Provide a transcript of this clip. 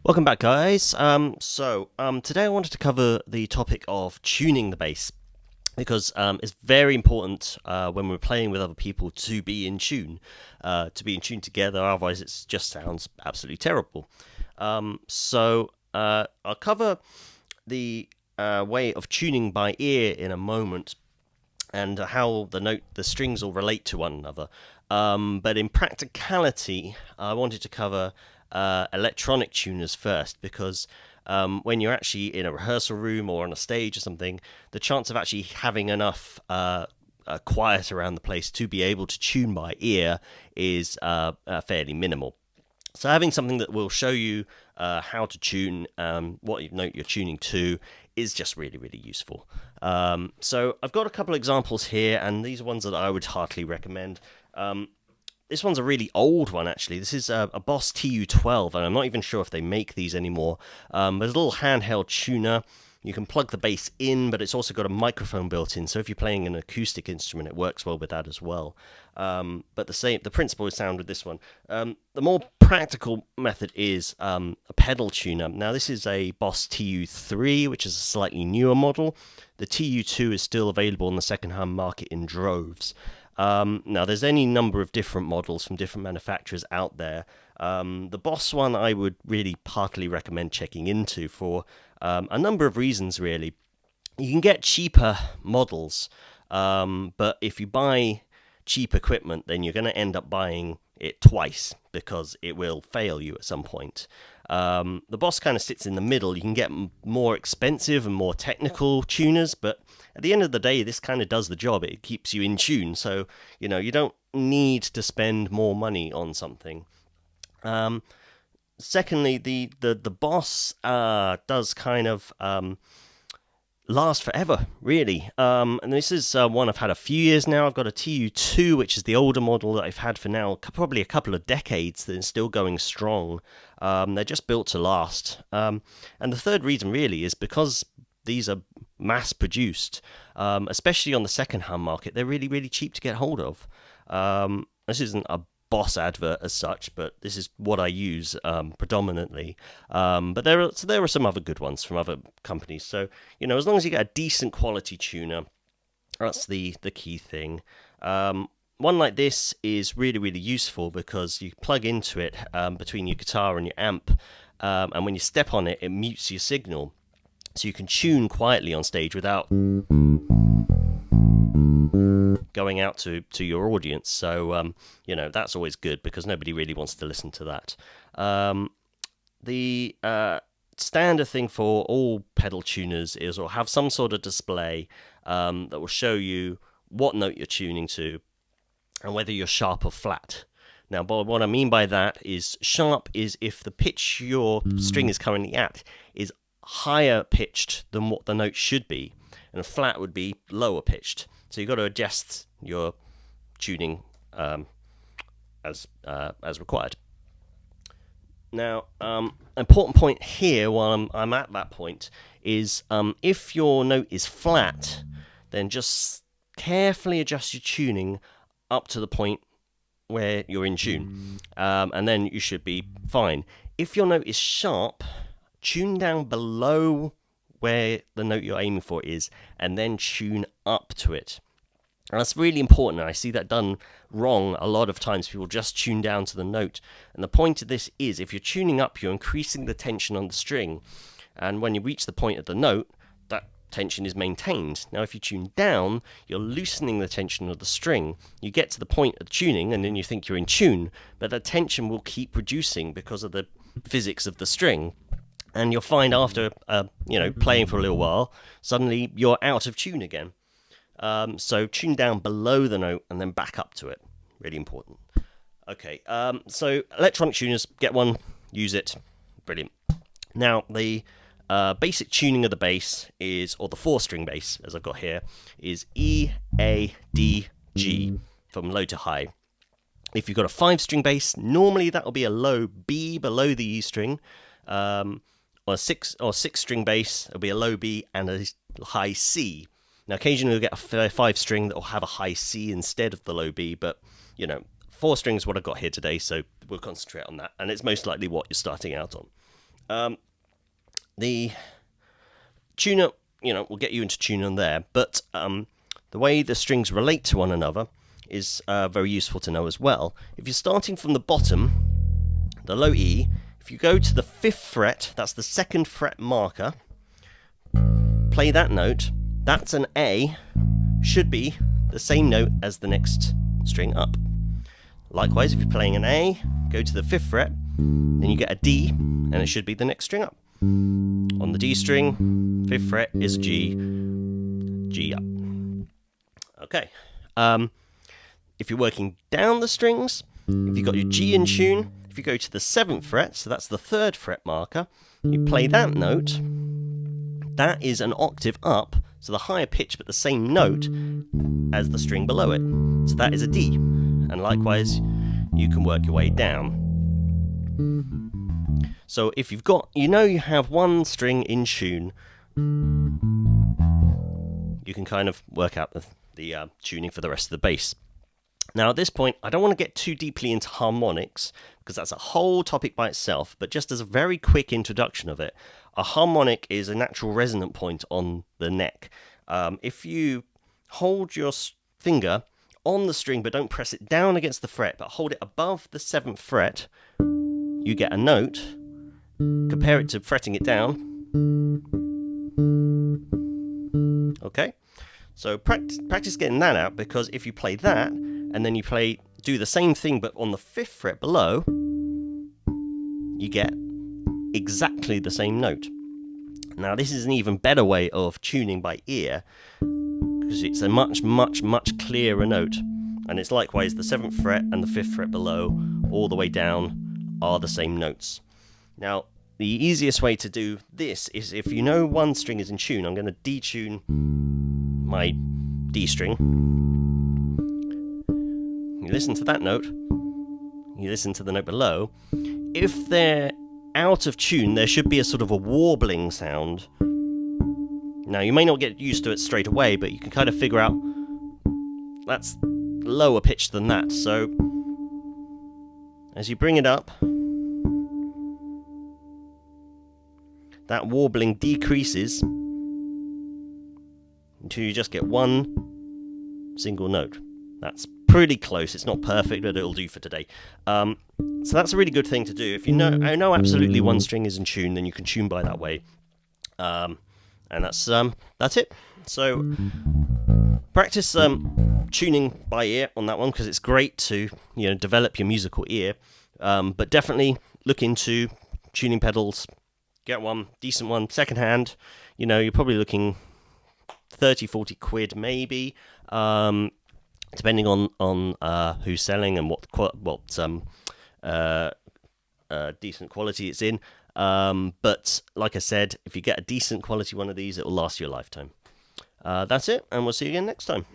Welcome back, guys. Today I wanted to cover the topic of tuning the bass because it's very important when we're playing with other people to be in tune together. Otherwise, it just sounds absolutely terrible. I'll cover the way of tuning by ear in a moment, and how the strings will relate to one another. But in practicality, I wanted to cover electronic tuners first, because when you're actually in a rehearsal room or on a stage or something, the chance of actually having enough quiet around the place to be able to tune by ear is fairly minimal. So having something that will show you how to tune, what note you're tuning to, is just really, really useful. So I've got a couple of examples here, and these are ones that I would heartily recommend. This one's a really old one, actually. This is a Boss TU-12, and I'm not even sure if they make these anymore. There's a little handheld tuner. You can plug the bass in, but it's also got a microphone built in, so if you're playing an acoustic instrument, it works well with that as well. But the principle is sound with this one. The more practical method is a pedal tuner. Now, this is a Boss TU-3, which is a slightly newer model. The TU-2 is still available on the second-hand market in droves. Now, there's any number of different models from different manufacturers out there. The Boss one I would really heartily recommend checking into for a number of reasons, really. You can get cheaper models, but if you buy cheap equipment, then you're going to end up buying it twice, because it will fail you at some point. The Boss kind of sits in the middle. You can get more expensive and more technical tuners, but at the end of the day, this kind of does the job. It keeps you in tune, so you don't need to spend more money on something. Secondly, the Boss does kind of last forever, really. And this is one I've had a few years now. I've got a TU-2, which is the older model that I've had for now probably a couple of decades, that is still going strong. They're just built to last. And the third reason, really, is because these are mass-produced, especially on the second-hand market. They're really, really cheap to get hold of. This isn't a Boss advert as such, but this is what I use predominantly. But there are some other good ones from other companies. So as long as you get a decent quality tuner, that's the key thing. One like this is really, really useful because you plug into it between your guitar and your amp, and when you step on it, it mutes your signal, so you can tune quietly on stage without going out to your audience. So that's always good, because nobody really wants to listen to that. The standard thing for all pedal tuners is, or have some sort of display that will show you what note you're tuning to and whether you're sharp or flat. Now, what I mean by that is, sharp is if the pitch your string is currently at is higher pitched than what the note should be, and flat would be lower pitched. So you've got to adjust your tuning as required. Now, important point here, while I'm at that point, is if your note is flat, then just carefully adjust your tuning up to the point where you're in tune, and then you should be fine. If your note is sharp, tune down below where the note you're aiming for is, and then tune up to it. And that's really important, and I see that done wrong a lot of times. People just tune down to the note, and the point of this is, if you're tuning up, you're increasing the tension on the string, and when you reach the point of the note, that tension is maintained. Now, if you tune down, you're loosening the tension of the string. You get to the point of tuning, and then you think you're in tune, but that tension will keep reducing because of the physics of the string. And you'll find after, playing for a little while, suddenly you're out of tune again. So tune down below the note and then back up to it. Really important. Okay, so electronic tuners, get one, use it. Brilliant. Now, the basic tuning of the bass is, or the 4-string bass, as I've got here, is E, A, D, G, from low to high. If you've got a 5-string bass, normally that will be a low B below the E string. Or a 6-string bass, it'll be a low B and a high C. Now, occasionally you'll get a 5-string that will have a high C instead of the low B, but, 4 strings is what I've got here today, so we'll concentrate on that, and it's most likely what you're starting out on. The tuner, will get you into tuning there, but the way the strings relate to one another is very useful to know as well. If you're starting from the bottom, the low E, if you go to the 5th fret, that's the 2nd fret marker, play that note, that's an A, should be the same note as the next string up. Likewise, if you're playing an A, go to the 5th fret, then you get a D, and it should be the next string up. On the D string, 5th fret is a G, G up. Okay. If you're working down the strings, if you've got your G in tune, if you go to the 7th fret, so that's the 3rd fret marker, you play that note, that is an octave up, so the higher pitch but the same note as the string below it. So that is a D. And likewise, you can work your way down. So if you've got, you have one string in tune, you can kind of work out the tuning for the rest of the bass. Now at this point, I don't want to get too deeply into harmonics, because that's a whole topic by itself, but just as a very quick introduction of it, a harmonic is a natural resonant point on the neck. If you hold your finger on the string but don't press it down against the fret, but hold it above the 7th fret, you get a note. Compare it to fretting it down. Okay? So practice getting that out, because if you play that, and then you do the same thing but on the 5th fret below, you get exactly the same note. Now this is an even better way of tuning by ear, because it's a much, much, much clearer note. And it's likewise the 7th fret and the 5th fret below, all the way down, are the same notes. Now, the easiest way to do this is, if you know one string is in tune, I'm going to detune my D string. You listen to that note, you listen to the note below. If they're out of tune, there should be a sort of a warbling sound. Now, you may not get used to it straight away, but you can kind of figure out that's lower pitched than that. So, as you bring it up, that warbling decreases until you just get one single note. That's pretty close. It's not perfect, but it'll do for today. So that's a really good thing to do. If you know absolutely one string is in tune, then you can tune by that way. And that's it. So practice tuning by ear on that one, because it's great to develop your musical ear. But definitely look into tuning pedals. Get one, decent one, second hand. You're probably looking 30-40 quid maybe, depending on who's selling and what decent quality it's in. But like I said, if you get a decent quality one of these, it will last you a lifetime. That's it, and we'll see you again next time.